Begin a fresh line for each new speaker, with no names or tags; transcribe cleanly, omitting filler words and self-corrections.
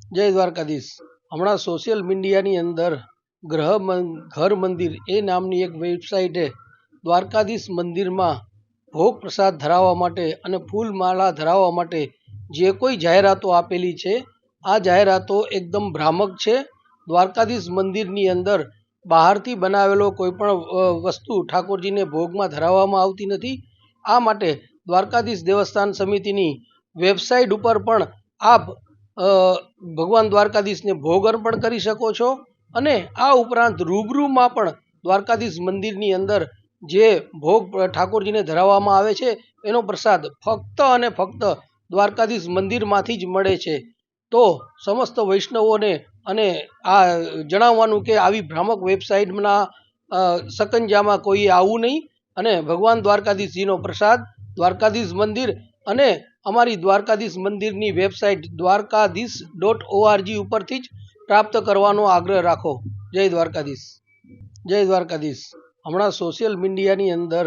જય દ્વારકાધીશ। હમણાં સોશિયલ મીડિયાની અંદર ઘર મંદિર એ નામની એક વેબસાઇટે દ્વારકાધીશ મંદિરમાં ભોગ પ્રસાદ ધરાવવા માટે અને ફૂલમાળા ધરાવવા માટે જે કોઈ જાહેરાતો આપેલી છે, આ જાહેરાતો એકદમ ભ્રામક છે। દ્વારકાધીશ મંદિરની અંદર બહારથી બનાવેલો કોઈ પણ વસ્તુ ઠાકોરજીને ભોગમાં ધરાવવામાં આવતી નથી। આ માટે દ્વારકાધીશ દેવસ્થાન સમિતિની વેબસાઇટ ઉપર પણ આપ ભગવાન દ્વારકાધીશને ભોગ અર્પણ કરી શકો છો અને આ ઉપરાંત રૂબરૂમાં પણ દ્વારકાધીશ મંદિરની અંદર જે ભોગ ઠાકોરજીને ધરાવવામાં આવે છે એનો પ્રસાદ ફક્ત અને ફક્ત દ્વારકાધીશ મંદિરમાંથી જ મળે છે। તો સમસ્ત વૈષ્ણવોને અને આ જણાવવાનું કે આવી ભ્રામક વેબસાઇટના સકંજામાં કોઈ આવવું નહીં અને ભગવાન દ્વારકાધીશજીનો પ્રસાદ દ્વારકાધીશ મંદિર અને અમારી દ્વારકાધીશ મંદિરની વેબસાઇટ દ્વારકાધીશ.org ઉપરથી જ પ્રાપ્ત કરવાનો આગ્રહ રાખો। જય દ્વારકાધીશ, જય દ્વારકાધીશ। હમણાં સોશિયલ મીડિયાની અંદર